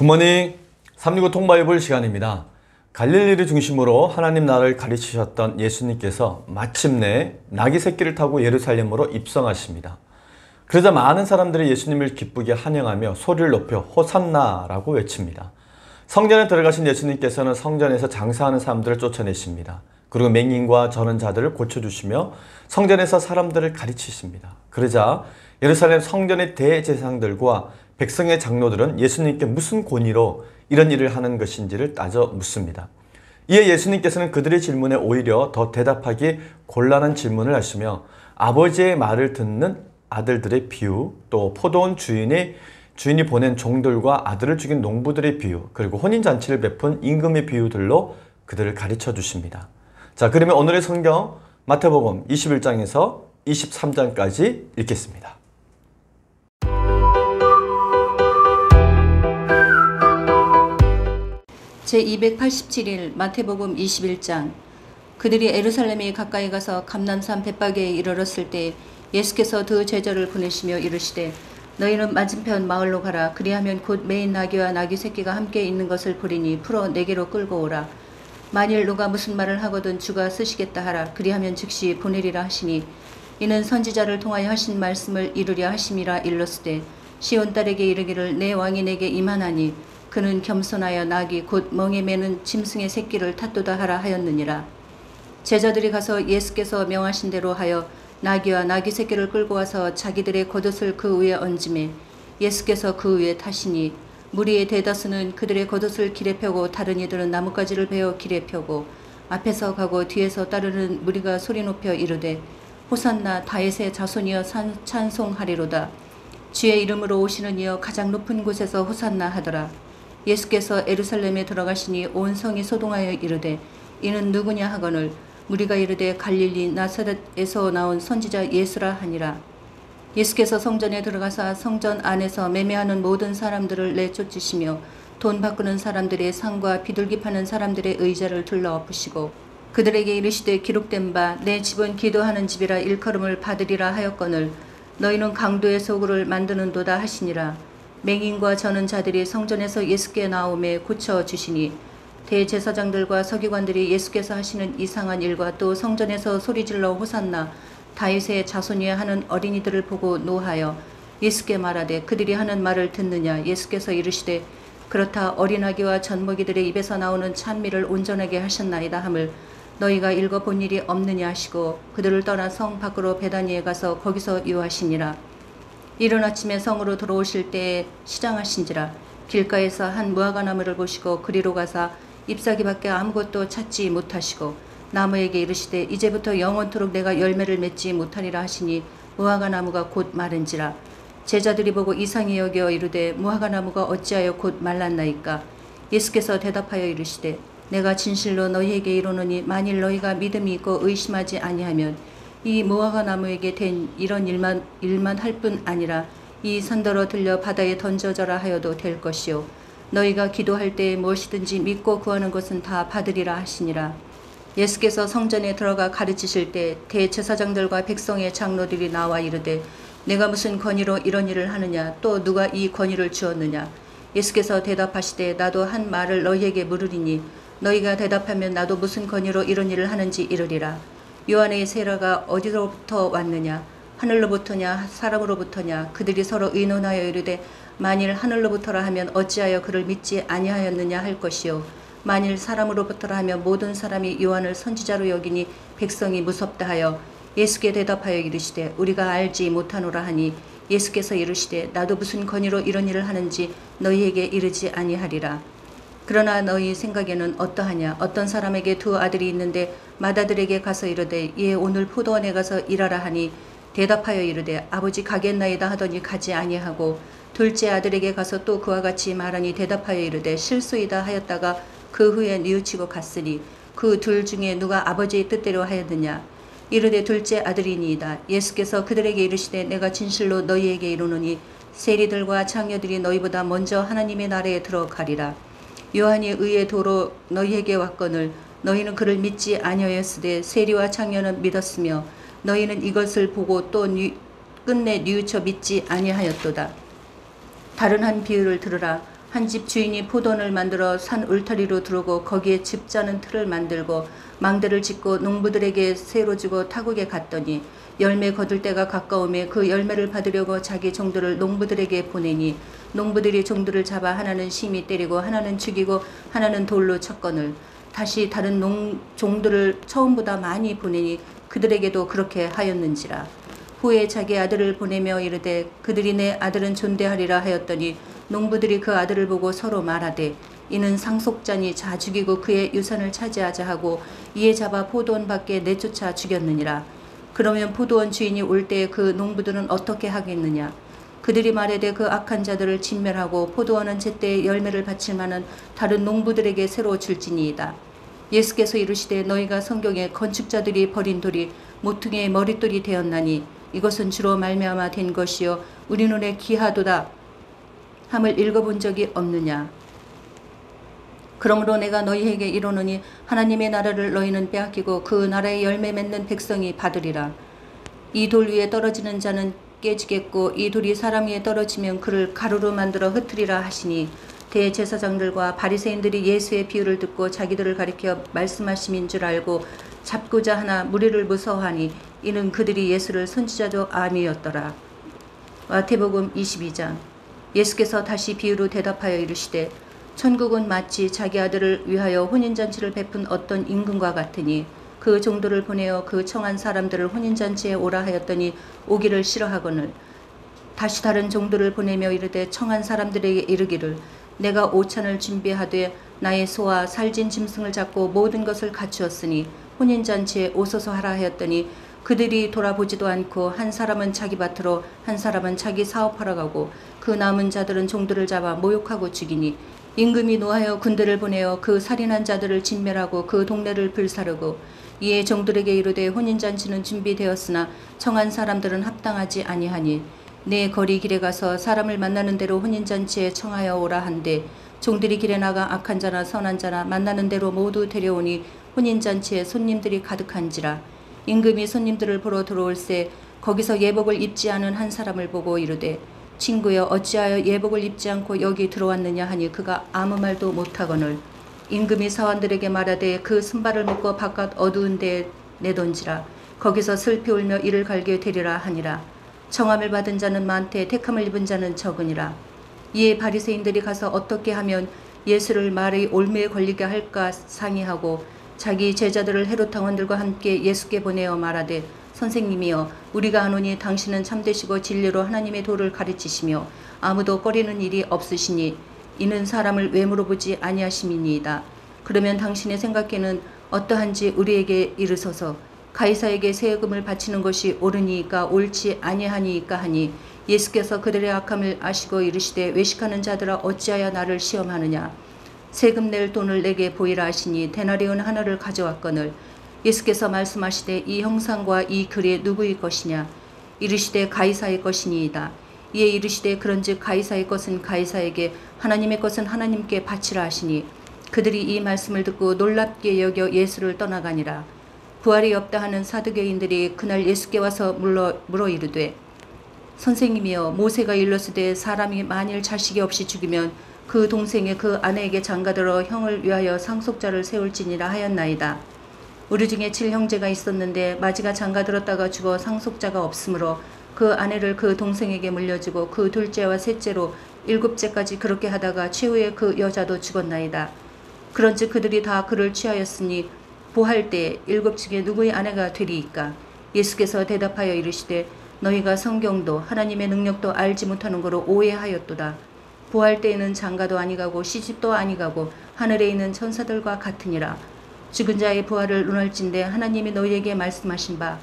굿모닝 365 통바이블 시간입니다. 갈릴리를 중심으로 하나님 나라를 가르치셨던 예수님께서 마침내 나귀 새끼를 타고 예루살렘으로 입성하십니다. 그러자 많은 사람들이 예수님을 기쁘게 환영하며 소리를 높여 호산나라고 외칩니다. 성전에 들어가신 예수님께서는 성전에서 장사하는 사람들을 쫓아내십니다. 그리고 맹인과 저는 자들을 고쳐주시며 성전에서 사람들을 가르치십니다. 그러자 예루살렘 성전의 대제사장들과 백성의 장로들은 예수님께 무슨 권위로 이런 일을 하는 것인지를 따져 묻습니다. 이에 예수님께서는 그들의 질문에 오히려 더 대답하기 곤란한 질문을 하시며 아버지의 말을 듣는 아들들의 비유, 또 포도원 주인이 보낸 종들과 아들을 죽인 농부들의 비유, 그리고 혼인잔치를 베푼 임금의 비유들로 그들을 가르쳐 주십니다. 자, 그러면 오늘의 성경 마태복음 21장에서 23장까지 읽겠습니다. 제287일 마태복음 21장. 그들이 예루살렘에 가까이 가서 감람산 벳바게에 이르렀을 때 예수께서 두 제자를 보내시며 이르시되 너희는 맞은편 마을로 가라. 그리하면 곧 매인 나귀와 나귀 새끼가 함께 있는 것을 보리니 풀어 내게로 끌고 오라. 만일 누가 무슨 말을 하거든 주가 쓰시겠다 하라. 그리하면 즉시 보내리라 하시니 이는 선지자를 통하여 하신 말씀을 이루려 하심이라. 일렀으되 시온 딸에게 이르기를 내 왕이 내게 임하나니 그는 겸손하여 나귀 곧 멍에 매는 짐승의 새끼를 탔도다 하라 하였느니라. 제자들이 가서 예수께서 명하신 대로 하여 나귀와 나귀 새끼를 끌고 와서 자기들의 겉옷을 그 위에 얹음에 예수께서 그 위에 타시니 무리의 대다수는 그들의 겉옷을 길에 펴고 다른 이들은 나뭇가지를 베어 길에 펴고 앞에서 가고 뒤에서 따르는 무리가 소리 높여 이르되 호산나 다윗의 자손이여 찬송하리로다. 주의 이름으로 오시는 이여 가장 높은 곳에서 호산나 하더라. 예수께서 예루살렘에 들어가시니 온 성이 소동하여 이르되 이는 누구냐 하거늘 무리가 이르되 갈릴리 나사렛에서 나온 선지자 예수라 하니라. 예수께서 성전에 들어가사 성전 안에서 매매하는 모든 사람들을 내쫓으시며 돈 바꾸는 사람들의 상과 비둘기 파는 사람들의 의자를 둘러 엎으시고 그들에게 이르시되 기록된 바 내 집은 기도하는 집이라 일컬음을 받으리라 하였거늘 너희는 강도의 소굴을 만드는도다 하시니라. 맹인과 저는 자들이 성전에서 예수께 나오매 고쳐주시니 대제사장들과 서기관들이 예수께서 하시는 이상한 일과 또 성전에서 소리질러 호산나 다윗의 자손이여 하는 어린이들을 보고 노하여 예수께 말하되 그들이 하는 말을 듣느냐. 예수께서 이르시되 그렇다 어린아기와 젖먹이들의 입에서 나오는 찬미를 온전하게 하셨나이다 함을 너희가 읽어본 일이 없느냐 하시고 그들을 떠나 성 밖으로 베다니에 가서 거기서 유하시니라. 이른 아침에 성으로 들어오실 때에 시장하신지라. 길가에서 한 무화과나무를 보시고 그리로 가사 잎사귀밖에 아무것도 찾지 못하시고 나무에게 이르시되 이제부터 영원토록 내가 열매를 맺지 못하리라 하시니 무화과나무가 곧 마른지라. 제자들이 보고 이상히 여겨 이르되 무화과나무가 어찌하여 곧 말랐나이까. 예수께서 대답하여 이르시되 내가 진실로 너희에게 이르노니 만일 너희가 믿음이 있고 의심하지 아니하면 이 무화과나무에게 된 이런 일만 할 뿐 아니라 이 산더러 들려 바다에 던져져라 하여도 될 것이요 너희가 기도할 때에 무엇이든지 믿고 구하는 것은 다 받으리라 하시니라. 예수께서 성전에 들어가 가르치실 때 대제사장들과 백성의 장로들이 나와 이르되 내가 무슨 권위로 이런 일을 하느냐. 또 누가 이 권위를 주었느냐. 예수께서 대답하시되 나도 한 말을 너희에게 물으리니 너희가 대답하면 나도 무슨 권위로 이런 일을 하는지 이르리라. 요한의 세례가 어디로부터 왔느냐. 하늘로부터냐 사람으로부터냐. 그들이 서로 의논하여 이르되 만일 하늘로부터라 하면 어찌하여 그를 믿지 아니하였느냐 할 것이요 만일 사람으로부터라 하면 모든 사람이 요한을 선지자로 여기니 백성이 무섭다 하여 예수께 대답하여 이르시되 우리가 알지 못하노라 하니 예수께서 이르시되 나도 무슨 권위로 이런 일을 하는지 너희에게 이르지 아니하리라. 그러나 너희 생각에는 어떠하냐. 어떤 사람에게 두 아들이 있는데 맏아들에게 가서 이르되 예 오늘 포도원에 가서 일하라 하니 대답하여 이르되 아버지 가겠나이다 하더니 가지 아니하고 둘째 아들에게 가서 또 그와 같이 말하니 대답하여 이르되 실수이다 하였다가 그 후에 뉘우치고 갔으니 그 둘 중에 누가 아버지의 뜻대로 하였느냐. 이르되 둘째 아들이니이다. 예수께서 그들에게 이르시되 내가 진실로 너희에게 이르노니 세리들과 장녀들이 너희보다 먼저 하나님의 나라에 들어가리라. 요한이 의의 도로 너희에게 왔거늘 너희는 그를 믿지 아니하였으되 세리와 장녀는 믿었으며 너희는 이것을 보고 또 끝내 뉘우쳐 믿지 아니하였도다. 다른 한 비유를 들으라. 한 집 주인이 포도원을 만들어 산 울타리로 두르고 거기에 즙 짜는 틀을 만들고 망대를 짓고 농부들에게 새로 주고 타국에 갔더니 열매 거둘 때가 가까우며 그 열매를 받으려고 자기 종들을 농부들에게 보내니 농부들이 종들을 잡아 하나는 심히 때리고 하나는 죽이고 하나는 돌로 쳤거늘 다시 다른 종들을 처음보다 많이 보내니 그들에게도 그렇게 하였는지라. 후에 자기 아들을 보내며 이르되 그들이 내 아들은 존대하리라 하였더니 농부들이 그 아들을 보고 서로 말하되 이는 상속자니 자 죽이고 그의 유산을 차지하자 하고 이에 잡아 포도원 밖에 내쫓아 죽였느니라. 그러면 포도원 주인이 올 때에 그 농부들은 어떻게 하겠느냐. 그들이 말하되 그 악한 자들을 진멸하고 포도원은 제때에 열매를 바칠 만한 다른 농부들에게 새로 줄지니이다. 예수께서 이르시되 너희가 성경에 건축자들이 버린 돌이 모퉁이의 머릿돌이 되었나니 이것은 주로 말미암아 된 것이요 우리 눈에 귀하도다 함을 읽어본 적이 없느냐. 그러므로 내가 너희에게 이르노니 하나님의 나라를 너희는 빼앗기고 그 나라의 열매 맺는 백성이 받으리라. 이 돌 위에 떨어지는 자는 깨지겠고 이 돌이 사람 위에 떨어지면 그를 가루로 만들어 흩으리라 하시니 대제사장들과 바리새인들이 예수의 비유를 듣고 자기들을 가리켜 말씀하심인 줄 알고 잡고자 하나 무리를 무서워하니 이는 그들이 예수를 선지자도 아니었더라. 마태복음 22장. 예수께서 다시 비유로 대답하여 이르시되 천국은 마치 자기 아들을 위하여 혼인잔치를 베푼 어떤 임금과 같으니 그 종들을 보내어 그 청한 사람들을 혼인잔치에 오라 하였더니 오기를 싫어하거늘 다시 다른 종들을 보내며 이르되 청한 사람들에게 이르기를 내가 오찬을 준비하되 나의 소와 살진 짐승을 잡고 모든 것을 갖추었으니 혼인잔치에 오소서 하라 하였더니 그들이 돌아보지도 않고 한 사람은 자기 밭으로 한 사람은 자기 사업하러 가고 그 남은 자들은 종들을 잡아 모욕하고 죽이니 임금이 노하여 군대를 보내어 그 살인한 자들을 진멸하고 그 동네를 불사르고 이에 종들에게 이르되 혼인잔치는 준비되었으나 청한 사람들은 합당하지 아니하니 내 거리 길에 가서 사람을 만나는 대로 혼인잔치에 청하여 오라 한데 종들이 길에 나가 악한 자나 선한 자나 만나는 대로 모두 데려오니 혼인잔치에 손님들이 가득한지라. 임금이 손님들을 보러 들어올새 거기서 예복을 입지 않은 한 사람을 보고 이르되 친구여 어찌하여 예복을 입지 않고 여기 들어왔느냐 하니 그가 아무 말도 못하거늘 임금이 사원들에게 말하되 그 순발을 묶어 바깥 어두운 데에 내던지라. 거기서 슬피 울며 이를 갈게 되리라 하니라. 청함을 받은 자는 많되 택함을 입은 자는 적으니라. 이에 바리새인들이 가서 어떻게 하면 예수를 말의 올무에 걸리게 할까 상의하고 자기 제자들을 헤롯 당원들과 함께 예수께 보내어 말하되 선생님이여 우리가 아노니 당신은 참되시고 진리로 하나님의 도를 가르치시며 아무도 꺼리는 일이 없으시니 이는 사람을 외모로 보지 아니하심이니이다. 그러면 당신의 생각에는 어떠한지 우리에게 이르소서. 가이사에게 세금을 바치는 것이 옳으니이까 옳지 아니하니이까 하니 예수께서 그들의 악함을 아시고 이르시되 외식하는 자들아 어찌하여 나를 시험하느냐. 세금 낼 돈을 내게 보이라 하시니 데나리온 하나를 가져왔거늘 예수께서 말씀하시되 이 형상과 이 글이 누구의 것이냐. 이르시되 가이사의 것이니이다. 이에 이르시되 그런즉 가이사의 것은 가이사에게 하나님의 것은 하나님께 바치라 하시니 그들이 이 말씀을 듣고 놀랍게 여겨 예수를 떠나가니라. 부활이 없다 하는 사두개인들이 그날 예수께 와서 물어 이르되 선생님이여 모세가 일렀으되 사람이 만일 자식이 없이 죽으면 그 동생의 그 아내에게 장가들어 형을 위하여 상속자를 세울지니라 하였나이다. 우리 중에 7형제가 있었는데 마지가 장가들었다가 죽어 상속자가 없으므로 그 아내를 그 동생에게 물려주고 그 둘째와 셋째로 7째까지 그렇게 하다가 최후에 그 여자도 죽었나이다. 그런즉 그들이 다 그를 취하였으니 부활 때에 7 중에 누구의 아내가 되리이까. 예수께서 대답하여 이르시되 너희가 성경도 하나님의 능력도 알지 못하는 거로 오해하였도다. 부활 때에는 장가도 아니가고 시집도 아니가고 하늘에 있는 천사들과 같으니라. 죽은 자의 부활을 논할진대 하나님이 너희에게 말씀하신 바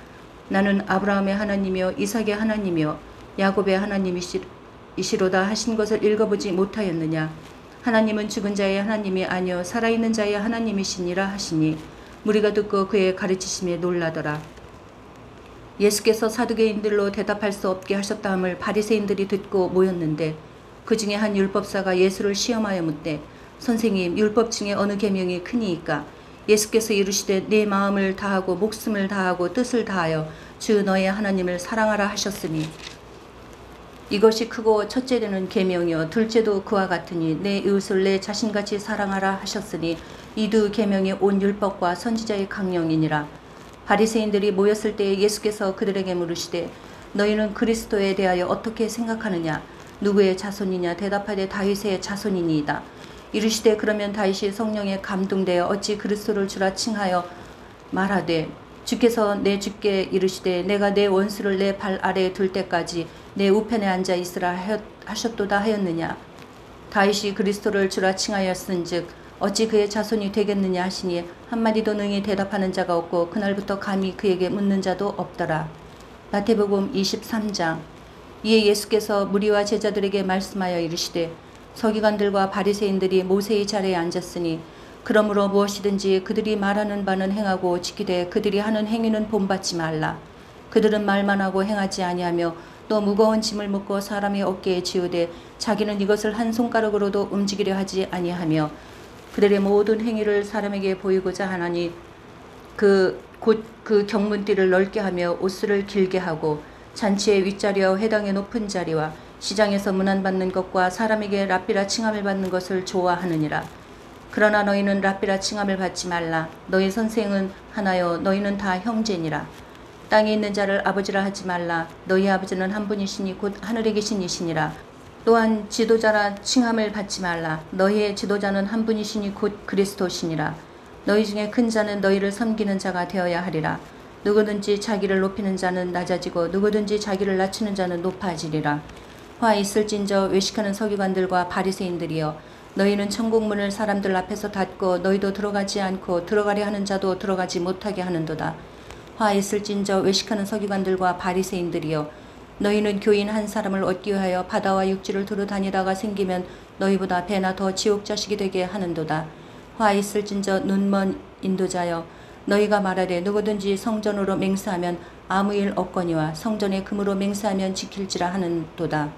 나는 아브라함의 하나님이요 이삭의 하나님이요 야곱의 하나님이시로다 하신 것을 읽어보지 못하였느냐. 하나님은 죽은 자의 하나님이 아니요 살아있는 자의 하나님이시니라 하시니 무리가 듣고 그의 가르치심에 놀라더라. 예수께서 사두개인들로 대답할 수 없게 하셨다함을 바리새인들이 듣고 모였는데 그 중에 한 율법사가 예수를 시험하여 묻되 선생님 율법 중에 어느 계명이 크니이까. 예수께서 이르시되 내 마음을 다하고 목숨을 다하고 뜻을 다하여 주 너의 하나님을 사랑하라 하셨으니 이것이 크고 첫째는 계명이요 둘째도 그와 같으니 내 이웃을 내 자신같이 사랑하라 하셨으니 이 두 계명이 온 율법과 선지자의 강령이니라. 바리새인들이 모였을 때 예수께서 그들에게 물으시되 너희는 그리스도에 대하여 어떻게 생각하느냐? 누구의 자손이냐? 대답하되 다윗의 자손이니이다. 이르시되 그러면 다윗이 성령에 감동되어 어찌 그리스도를 주라 칭하여 말하되 주께서 내 주께 이르시되 내가 내 원수를 내 발 아래에 둘 때까지 내 우편에 앉아 있으라 하셨도다 하였느냐. 다윗이 그리스도를 주라 칭하였은즉 어찌 그의 자손이 되겠느냐 하시니 한마디도 능히 대답하는 자가 없고 그날부터 감히 그에게 묻는 자도 없더라. 마태복음 23장. 이에 예수께서 무리와 제자들에게 말씀하여 이르시되 서기관들과 바리새인들이 모세의 자리에 앉았으니 그러므로 무엇이든지 그들이 말하는 바는 행하고 지키되 그들이 하는 행위는 본받지 말라. 그들은 말만 하고 행하지 아니하며 또 무거운 짐을 묶고 사람의 어깨에 지우되 자기는 이것을 한 손가락으로도 움직이려 하지 아니하며 그들의 모든 행위를 사람에게 보이고자 하나니 그 경문띠를 넓게 하며 옷을 길게 하고 잔치의 윗자리와 회당의 높은 자리와 시장에서 문안받는 것과 사람에게 랍비라 칭함을 받는 것을 좋아하느니라. 그러나 너희는 랍비라 칭함을 받지 말라. 너희 선생은 하나요 너희는 다 형제니라. 땅에 있는 자를 아버지라 하지 말라. 너희 아버지는 한 분이시니 곧 하늘에 계신 이시니라. 또한 지도자라 칭함을 받지 말라. 너희의 지도자는 한 분이시니 곧 그리스도시니라. 너희 중에 큰 자는 너희를 섬기는 자가 되어야 하리라. 누구든지 자기를 높이는 자는 낮아지고 누구든지 자기를 낮추는 자는 높아지리라. 화 있을진저 외식하는 서기관들과 바리새인들이여 너희는 천국문을 사람들 앞에서 닫고 너희도 들어가지 않고 들어가려 하는 자도 들어가지 못하게 하는도다. 화 있을진저 외식하는 서기관들과 바리새인들이여 너희는 교인 한 사람을 얻기 위하여 바다와 육지를 두루 다니다가 생기면 너희보다 배나 더 지옥 자식이 되게 하는도다. 화 있을진저 눈먼 인도자여 너희가 말하되 누구든지 성전으로 맹세하면 아무 일 없거니와 성전에 금으로 맹세하면 지킬지라 하는도다.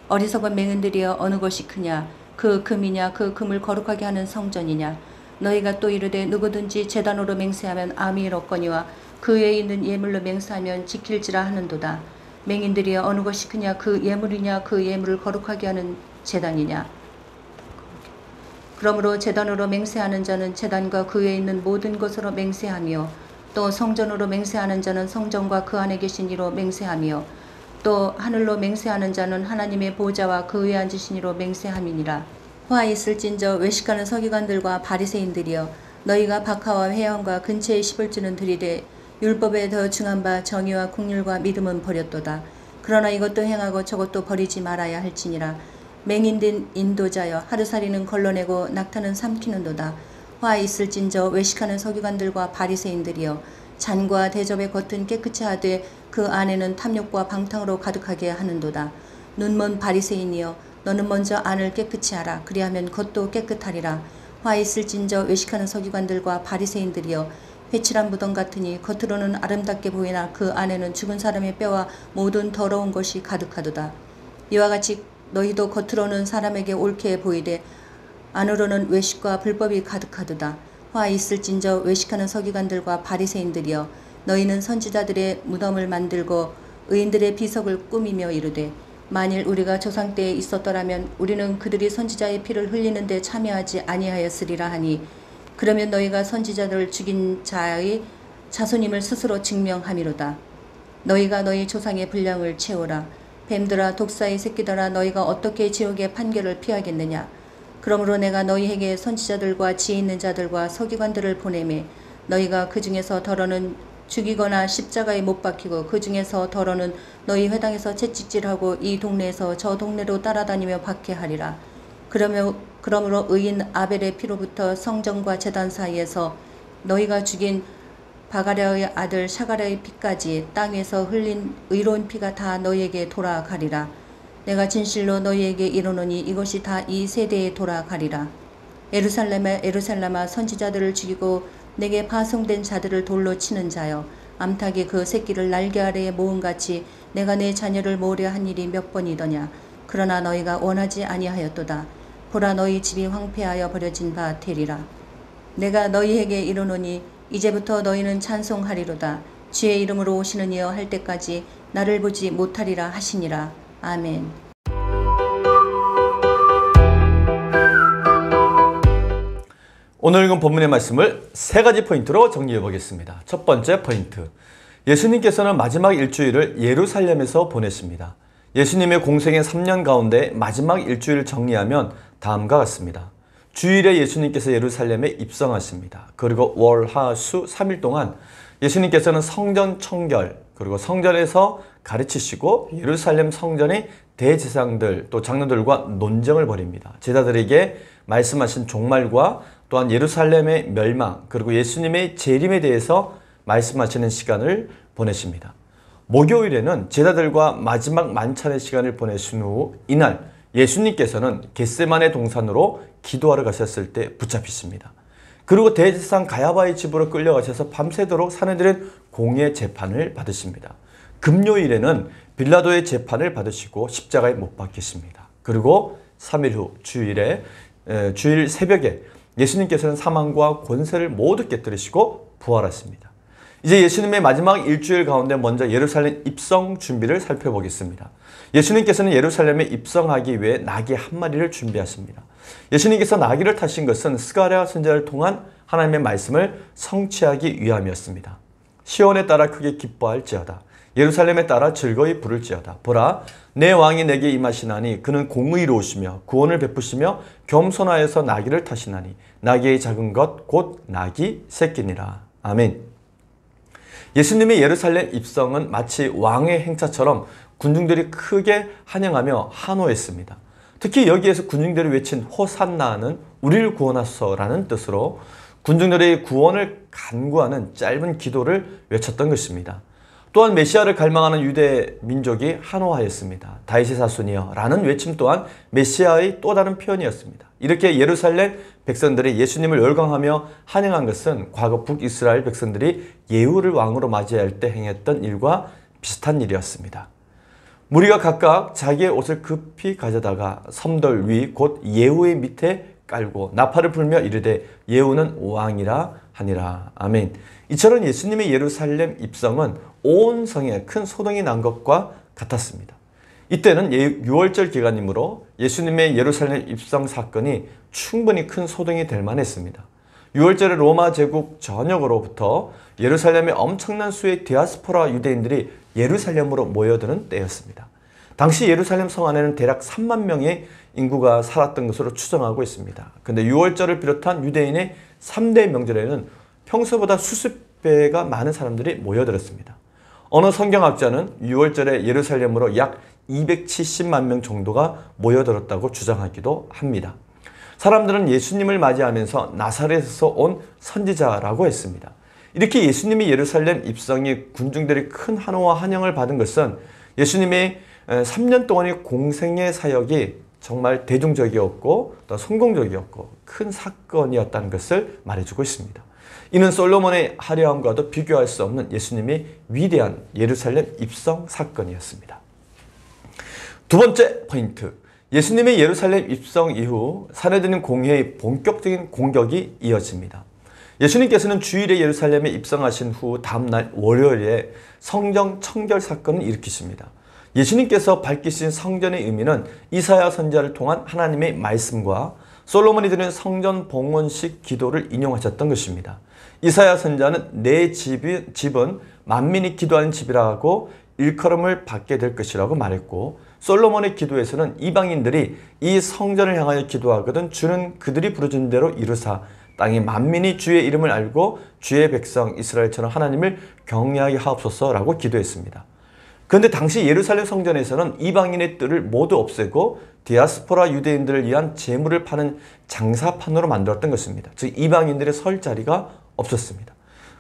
어리석은 맹인들이여 어느 것이 크냐? 그 금이냐? 그 금을 거룩하게 하는 성전이냐? 너희가 또 이르되 누구든지 제단으로 맹세하면 아무 일 없거니와 그 외에 있는 예물로 맹세하면 지킬지라 하는도다. 맹인들이여 어느 것이 크냐? 그 예물이냐? 그 예물을 거룩하게 하는 제단이냐? 그러므로 제단으로 맹세하는 자는 제단과 그 외에 있는 모든 것으로 맹세하며 또 성전으로 맹세하는 자는 성전과 그 안에 계신 이로 맹세하며 또 하늘로 맹세하는 자는 하나님의 보좌와 그 위에 앉으신 이로 맹세함이니라. 화 있을진저 외식하는 서기관들과 바리새인들이여 너희가 박하와 회원과 근처에 씹을 주는 들이되 율법에 더 중한 바 정의와 국률과 믿음은 버렸도다. 그러나 이것도 행하고 저것도 버리지 말아야 할지니라. 맹인된 인도자여 하루살이는 걸러내고 낙타는 삼키는도다. 화 있을진저 외식하는 서기관들과 바리새인들이여 잔과 대접의 겉은 깨끗이 하되 그 안에는 탐욕과 방탕으로 가득하게 하는도다. 눈먼 바리새인이여 너는 먼저 안을 깨끗이 하라. 그리하면 겉도 깨끗하리라. 화 있을진저 외식하는 서기관들과 바리새인들이여 회칠한 무덤 같으니 겉으로는 아름답게 보이나 그 안에는 죽은 사람의 뼈와 모든 더러운 것이 가득하도다. 이와 같이 너희도 겉으로는 사람에게 옳게 보이되 안으로는 외식과 불법이 가득하도다. 화 있을진저 외식하는 서기관들과 바리새인들이여 너희는 선지자들의 무덤을 만들고 의인들의 비석을 꾸미며 이르되 만일 우리가 조상 때에 있었더라면 우리는 그들이 선지자의 피를 흘리는 데 참여하지 아니하였으리라 하니 그러면 너희가 선지자들을 죽인 자의 자손임을 스스로 증명함이로다. 너희가 너희 조상의 분량을 채우라. 뱀들아 독사의 새끼들아 너희가 어떻게 지옥의 판결을 피하겠느냐. 그러므로 내가 너희에게 선지자들과 지혜 있는 자들과 서기관들을 보내매 너희가 그 중에서 더러는 죽이거나 십자가에 못 박히고 그 중에서 더러는 너희 회당에서 채찍질하고 이 동네에서 저 동네로 따라다니며 박해하리라. 그러므로 의인 아벨의 피로부터 성전과 제단 사이에서 너희가 죽인 바가랴의 아들 샤가랴의 피까지 땅 위에서 흘린 의로운 피가 다 너희에게 돌아가리라. 내가 진실로 너희에게 이르노니 이것이 다 이 세대에 돌아가리라. 에루살렘아 선지자들을 죽이고 내게 파송된 자들을 돌로 치는 자여 암탉이 그 새끼를 날개 아래에 모음같이 내가 내 자녀를 모으려 한 일이 몇 번이더냐. 그러나 너희가 원하지 아니하였도다. 보라 너희 집이 황폐하여 버려진 바 되리라. 내가 너희에게 이르노니 이제부터 너희는 찬송하리로다. 주의 이름으로 오시는 이여 할 때까지 나를 보지 못하리라 하시니라. 아멘. 오늘 읽은 본문의 말씀을 세 가지 포인트로 정리해 보겠습니다. 첫 번째 포인트. 예수님께서는 마지막 일주일을 예루살렘에서 보내십니다. 예수님의 공생의 3년 가운데 마지막 일주일을 정리하면 다음과 같습니다. 주일에 예수님께서 예루살렘에 입성하십니다. 그리고 월, 화, 수 3일 동안 예수님께서는 성전 청결, 그리고 성전에서 가르치시고 예루살렘 성전의 대제사장들 또 장로들과 논쟁을 벌입니다. 제자들에게 말씀하신 종말과 또한 예루살렘의 멸망, 그리고 예수님의 재림에 대해서 말씀하시는 시간을 보내십니다. 목요일에는 제자들과 마지막 만찬의 시간을 보내신 후 이날 예수님께서는 겟세마네 동산으로 기도하러 가셨을 때 붙잡히십니다. 그리고 대제사장 가야바의 집으로 끌려가셔서 밤새도록 사내들은 공의 재판을 받으십니다. 금요일에는 빌라도의 재판을 받으시고 십자가에 못 박히십니다. 그리고 3일 후 주일 새벽에 예수님께서는 사망과 권세를 모두 깨뜨리시고 부활하십니다. 이제 예수님의 마지막 일주일 가운데 먼저 예루살렘 입성 준비를 살펴보겠습니다. 예수님께서는 예루살렘에 입성하기 위해 나귀 한 마리를 준비하십니다. 예수님께서 나귀를 타신 것은 스가랴 선지자를 통한 하나님의 말씀을 성취하기 위함이었습니다. 시온에 따라 크게 기뻐할지어다. 예루살렘에 따라 즐거이 부를지어다. 보라, 내 왕이 내게 임하시나니 그는 공의로우시며 구원을 베푸시며 겸손하여서 나귀를 타시나니 나귀의 작은 것 곧 나귀 새끼니라. 아멘. 예수님의 예루살렘 입성은 마치 왕의 행차처럼 군중들이 크게 환영하며 환호했습니다. 특히 여기에서 군중들이 외친 호산나는 우리를 구원하소서라는 뜻으로 군중들의 구원을 간구하는 짧은 기도를 외쳤던 것입니다. 또한 메시아를 갈망하는 유대 민족이 환호하였습니다. 다윗의 자손이여 라는 외침 또한 메시아의 또 다른 표현이었습니다. 이렇게 예루살렘 백성들이 예수님을 열광하며 환영한 것은 과거 북이스라엘 백성들이 예후를 왕으로 맞이할 때 행했던 일과 비슷한 일이었습니다. 무리가 각각 자기의 옷을 급히 가져다가 섬돌 위 곧 예후의 밑에 깔고 나팔을 불며 이르되 예후는 왕이라 하니라. 아멘. 이처럼 예수님의 예루살렘 입성은 온 성에 큰 소동이 난 것과 같았습니다. 이때는 유월절 기간이므로 예수님의 예루살렘 입성 사건이 충분히 큰 소동이 될 만했습니다. 유월절에 로마 제국 전역으로부터 예루살렘에 엄청난 수의 디아스포라 유대인들이 예루살렘으로 모여드는 때였습니다. 당시 예루살렘 성 안에는 대략 3만 명의 인구가 살았던 것으로 추정하고 있습니다. 그런데 유월절을 비롯한 유대인의 3대 명절에는 평소보다 수십 배가 많은 사람들이 모여들었습니다. 어느 성경학자는 유월절에 예루살렘으로 약 270만 명 정도가 모여들었다고 주장하기도 합니다. 사람들은 예수님을 맞이하면서 나사렛에서 온 선지자라고 했습니다. 이렇게 예수님이 예루살렘 입성이 군중들이 큰 환호와 환영을 받은 것은 예수님의 3년 동안의 공생의 사역이 정말 대중적이었고 또 성공적이었고 큰 사건이었다는 것을 말해주고 있습니다. 이는 솔로몬의 화려함과도 비교할 수 없는 예수님의 위대한 예루살렘 입성 사건이었습니다. 두 번째 포인트. 예수님의 예루살렘 입성 이후 사내들인 공회의 본격적인 공격이 이어집니다. 예수님께서는 주일에 예루살렘에 입성하신 후 다음날 월요일에 성전 청결 사건을 일으키십니다. 예수님께서 밝히신 성전의 의미는 이사야 선지자를 통한 하나님의 말씀과 솔로몬이 드린 성전 봉헌식 기도를 인용하셨던 것입니다. 이사야 선지자는 내 집은 만민이 기도하는 집이라고 일컬음을 받게 될 것이라고 말했고, 솔로몬의 기도에서는 이방인들이 이 성전을 향하여 기도하거든 주는 그들이 부르짖는 대로 이루사 땅의 만민이 주의 이름을 알고 주의 백성 이스라엘처럼 하나님을 경외하게 하옵소서라고 기도했습니다. 그런데 당시 예루살렘 성전에서는 이방인의 뜰을 모두 없애고 디아스포라 유대인들을 위한 재물을 파는 장사판으로 만들었던 것입니다. 즉 이방인들의 설 자리가 없었습니다.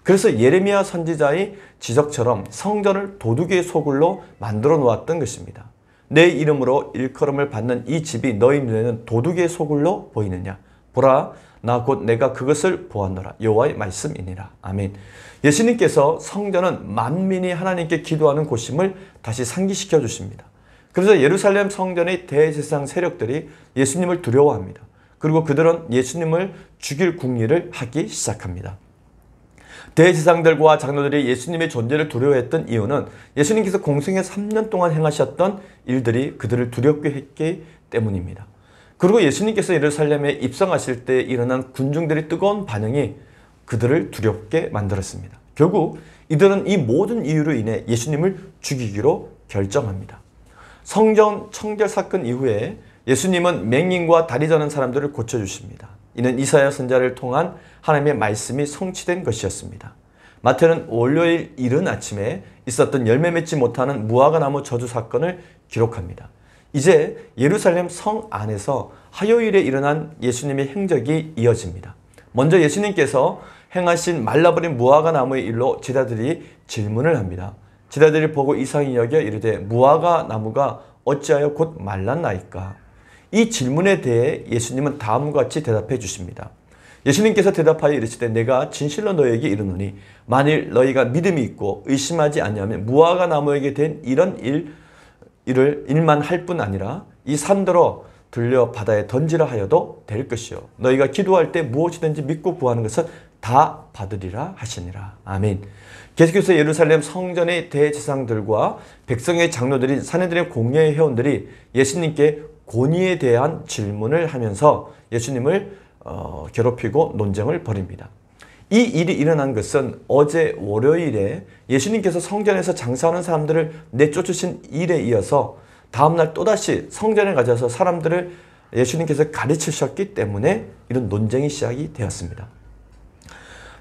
그래서 예레미야 선지자의 지적처럼 성전을 도둑의 소굴로 만들어 놓았던 것입니다. 내 이름으로 일컬음을 받는 이 집이 너희 눈에는 도둑의 소굴로 보이느냐? 보라, 나 곧 내가 그것을 보았노라. 여호와의 말씀이니라. 아멘. 예수님께서 성전은 만민이 하나님께 기도하는 곳임을 다시 상기시켜 주십니다. 그래서 예루살렘 성전의 대제사장 세력들이 예수님을 두려워합니다. 그리고 그들은 예수님을 죽일 궁리를 하기 시작합니다. 대제사장들과 장로들이 예수님의 존재를 두려워했던 이유는 예수님께서 공생애 3년 동안 행하셨던 일들이 그들을 두렵게 했기 때문입니다. 그리고 예수님께서 예루살렘에 입성하실 때 일어난 군중들의 뜨거운 반응이 그들을 두렵게 만들었습니다. 결국 이들은 이 모든 이유로 인해 예수님을 죽이기로 결정합니다. 성전 청결 사건 이후에 예수님은 맹인과 다리 저는 사람들을 고쳐주십니다. 이는 이사야 선지자를 통한 하나님의 말씀이 성취된 것이었습니다. 마태는 월요일 이른 아침에 있었던 열매 맺지 못하는 무화과 나무 저주 사건을 기록합니다. 이제 예루살렘 성 안에서 화요일에 일어난 예수님의 행적이 이어집니다. 먼저 예수님께서 행하신 말라버린 무화과 나무의 일로 제자들이 질문을 합니다. 제자들이 보고 이상히 여겨 이르되 무화과 나무가 어찌하여 곧 말랐나이까? 이 질문에 대해 예수님은 다음과 같이 대답해 주십니다. 예수님께서 대답하여 이르시되 내가 진실로 너희에게 이르노니 만일 너희가 믿음이 있고 의심하지 아니하면 무화과 나무에게 된 이런 일만 할 뿐 아니라 이 산더러 들려 바다에 던지라 하여도 될 것이요 너희가 기도할 때 무엇이든지 믿고 구하는 것은 다 받으리라 하시니라. 아멘. 계속해서 예루살렘 성전의 대제사장들과 백성의 장로들인 산헤드린 공회의 회원들이 예수님께 권위에 대한 질문을 하면서 예수님을 괴롭히고 논쟁을 벌입니다. 이 일이 일어난 것은 어제 월요일에 예수님께서 성전에서 장사하는 사람들을 내쫓으신 일에 이어서 다음날 또다시 성전에 가셔서 사람들을 예수님께서 가르치셨기 때문에 이런 논쟁이 시작이 되었습니다.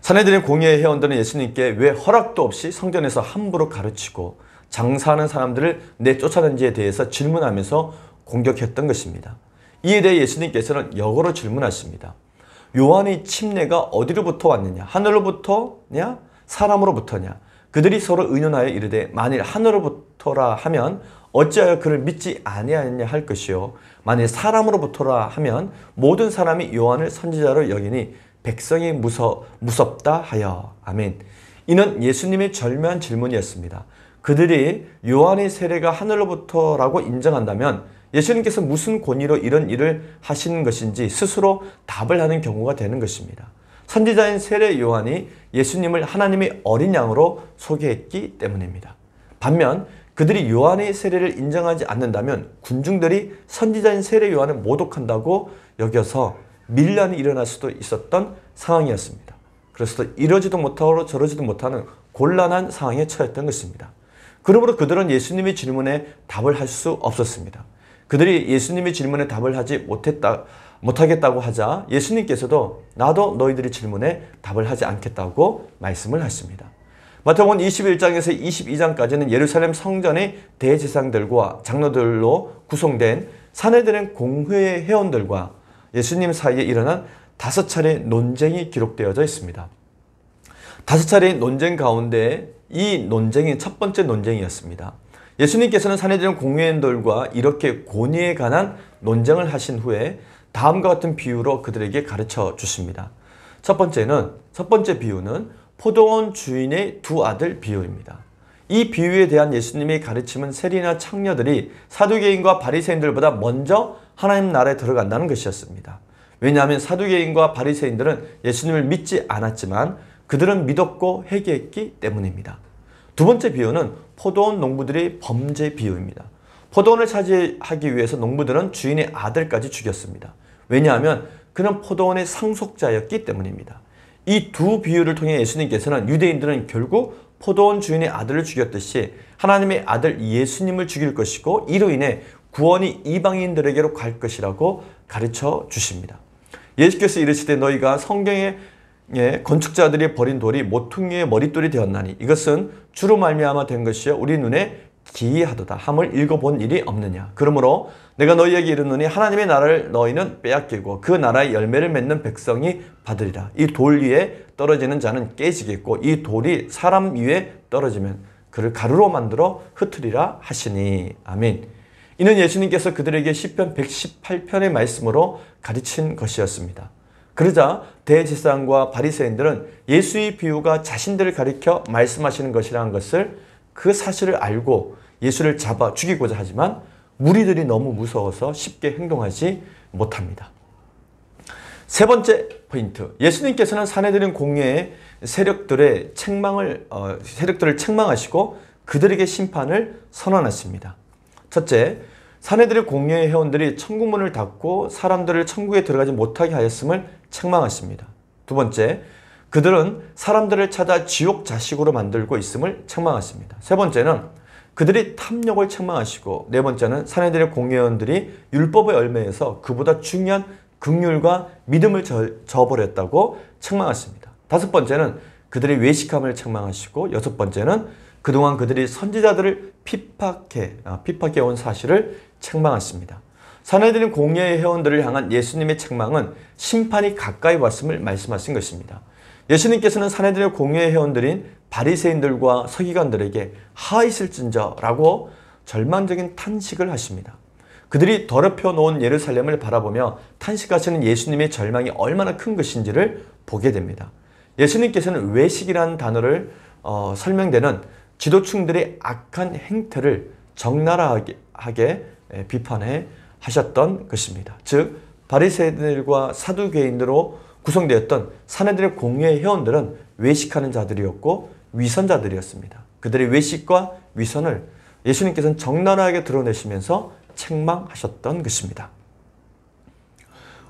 산헤드린 공회의 회원들은 예수님께 왜 허락도 없이 성전에서 함부로 가르치고 장사하는 사람들을 내쫓았는지에 대해서 질문하면서 공격했던 것입니다. 이에 대해 예수님께서는 역으로 질문하십니다. 요한의 침례가 어디로부터 왔느냐? 하늘로부터냐? 사람으로부터냐? 그들이 서로 의논하여 이르되 만일 하늘로부터라 하면 어찌하여 그를 믿지 아니하였냐 할 것이요 만일 사람으로부터라 하면 모든 사람이 요한을 선지자로 여기니 백성이 무섭다 하여. 아멘. 이는 예수님의 절묘한 질문이었습니다. 그들이 요한의 세례가 하늘로부터라고 인정한다면 예수님께서 무슨 권위로 이런 일을 하시는 것인지 스스로 답을 하는 경우가 되는 것입니다. 선지자인 세례 요한이 예수님을 하나님의 어린 양으로 소개했기 때문입니다. 반면 그들이 요한의 세례를 인정하지 않는다면 군중들이 선지자인 세례 요한을 모독한다고 여겨서 밀란이 일어날 수도 있었던 상황이었습니다. 그래서 이러지도 못하고 저러지도 못하는 곤란한 상황에 처했던 것입니다. 그러므로 그들은 예수님의 질문에 답을 할 수 없었습니다. 그들이 예수님의 질문에 답을 하지 못하겠다고 하자 예수님께서도 나도 너희들의 질문에 답을 하지 않겠다고 말씀을 하십니다. 마태복음 21장에서 22장까지는 예루살렘 성전의 대제사장들과 장로들로 구성된 산헤드린 공회의 회원들과 예수님 사이에 일어난 5차례 논쟁이 기록되어져 있습니다. 5차례의 논쟁 가운데 이 논쟁이 첫 번째 논쟁이었습니다. 예수님께서는 산헤드린 공회원들과 이렇게 권위에 관한 논쟁을 하신 후에 다음과 같은 비유로 그들에게 가르쳐 주십니다. 첫 번째 비유는 포도원 주인의 두 아들 비유입니다. 이 비유에 대한 예수님의 가르침은 세리나 창녀들이 사두개인과 바리새인들보다 먼저 하나님 나라에 들어간다는 것이었습니다. 왜냐하면 사두개인과 바리새인들은 예수님을 믿지 않았지만 그들은 믿었고 회개했기 때문입니다. 두 번째 비유는 포도원 농부들의 범죄 비유입니다. 포도원을 차지하기 위해서 농부들은 주인의 아들까지 죽였습니다. 왜냐하면 그는 포도원의 상속자였기 때문입니다. 이 두 비유를 통해 예수님께서는 유대인들은 결국 포도원 주인의 아들을 죽였듯이 하나님의 아들 예수님을 죽일 것이고 이로 인해 구원이 이방인들에게로 갈 것이라고 가르쳐 주십니다. 예수께서 이르시되 너희가 성경의 건축자들이 버린 돌이 모퉁이의 머릿돌이 되었나니 이것은 주로 말미암아 된 것이요 우리 눈에 기이하도다 함을 읽어본 일이 없느냐. 그러므로 내가 너희에게 이르노니 하나님의 나라를 너희는 빼앗기고 그 나라의 열매를 맺는 백성이 받으리라. 이 돌 위에 떨어지는 자는 깨지겠고 이 돌이 사람 위에 떨어지면 그를 가루로 만들어 흩으리라 하시니. 아멘. 이는 예수님께서 그들에게 시편 118편의 말씀으로 가르친 것이었습니다. 그러자 대제사장과 바리새인들은 예수의 비유가 자신들을 가리켜 말씀하시는 것이라는 것을 그 사실을 알고 예수를 잡아 죽이고자 하지만 무리들이 너무 무서워서 쉽게 행동하지 못합니다. 세 번째 포인트. 예수님께서는 사내들인 공예의 세력들을 책망하시고 그들에게 심판을 선언하십니다. 첫째, 사내들의 공예의 회원들이 천국문을 닫고 사람들을 천국에 들어가지 못하게 하였음을 책망하십니다. 두 번째, 그들은 사람들을 찾아 지옥 자식으로 만들고 있음을 책망하십니다. 세 번째는 그들이 탐욕을 책망하시고, 네 번째는 사내들의 공예원들이 율법의 열매에서 그보다 중요한 긍휼과 믿음을 저버렸다고 책망하십니다. 다섯 번째는 그들의 외식함을 책망하시고, 여섯 번째는 그동안 그들이 선지자들을 핍박해 온 사실을 책망하십니다. 사내들인 공예의 회원들을 향한 예수님의 책망은 심판이 가까이 왔음을 말씀하신 것입니다. 예수님께서는 사내들의 공예의 회원들인 바리새인들과 서기관들에게 하있을진저라고 절망적인 탄식을 하십니다. 그들이 더럽혀 놓은 예루살렘을 바라보며 탄식하시는 예수님의 절망이 얼마나 큰 것인지를 보게 됩니다. 예수님께서는 외식이라는 단어를 설명되는 지도층들의 악한 행태를 적나라하게 비판해 하셨던 것입니다. 즉 바리새인들과 사두개인으로 구성되었던 사내들의 공예의 회원들은 외식하는 자들이었고 위선자들이었습니다. 그들의 외식과 위선을 예수님께서는 적나라하게 드러내시면서 책망하셨던 것입니다.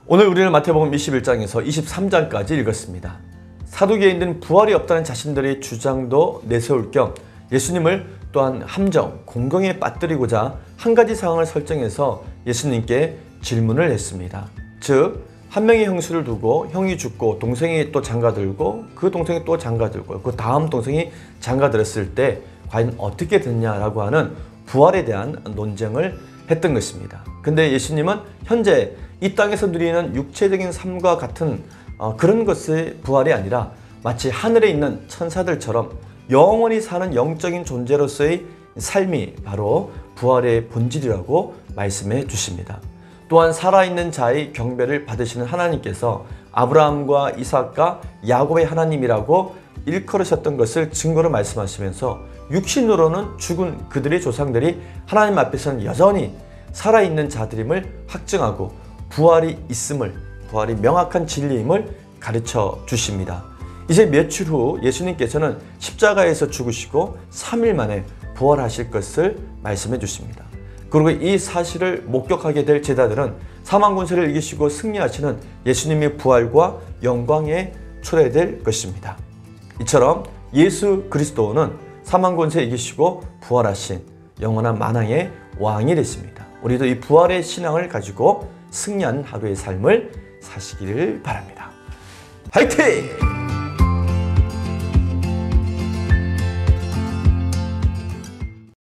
오늘 우리는 마태복음 21장에서 23장까지 읽었습니다. 사두개인들은 부활이 없다는 자신들의 주장도 내세울 겸 예수님을 또한 함정, 공경에 빠뜨리고자 한 가지 상황을 설정해서 예수님께 질문을 했습니다. 즉, 한 명의 형수를 두고 형이 죽고 동생이 또 장가들고 그 동생이 또 장가들고 그 다음 동생이 장가들었을 때 과연 어떻게 됐냐라고 하는 부활에 대한 논쟁을 했던 것입니다. 근데 예수님은 현재 이 땅에서 누리는 육체적인 삶과 같은 그런 것의 부활이 아니라 마치 하늘에 있는 천사들처럼 영원히 사는 영적인 존재로서의 삶이 바로 부활의 본질이라고 말씀해 주십니다. 또한 살아있는 자의 경배를 받으시는 하나님께서 아브라함과 이삭과 야곱의 하나님이라고 일컬으셨던 것을 증거로 말씀하시면서 육신으로는 죽은 그들의 조상들이 하나님 앞에서는 여전히 살아있는 자들임을 확증하고 부활이 있음을, 부활이 명확한 진리임을 가르쳐 주십니다. 이제 며칠 후 예수님께서는 십자가에서 죽으시고 3일 만에 부활하실 것을 말씀해 주십니다. 그리고 이 사실을 목격하게 될 제자들은 사망 권세를 이기시고 승리하시는 예수님의 부활과 영광에 초래될 것입니다. 이처럼 예수 그리스도는 사망 권세 이기시고 부활하신 영원한 만왕의 왕이 되십니다. 우리도 이 부활의 신앙을 가지고 승리한 하루의 삶을 사시기를 바랍니다. 화이팅!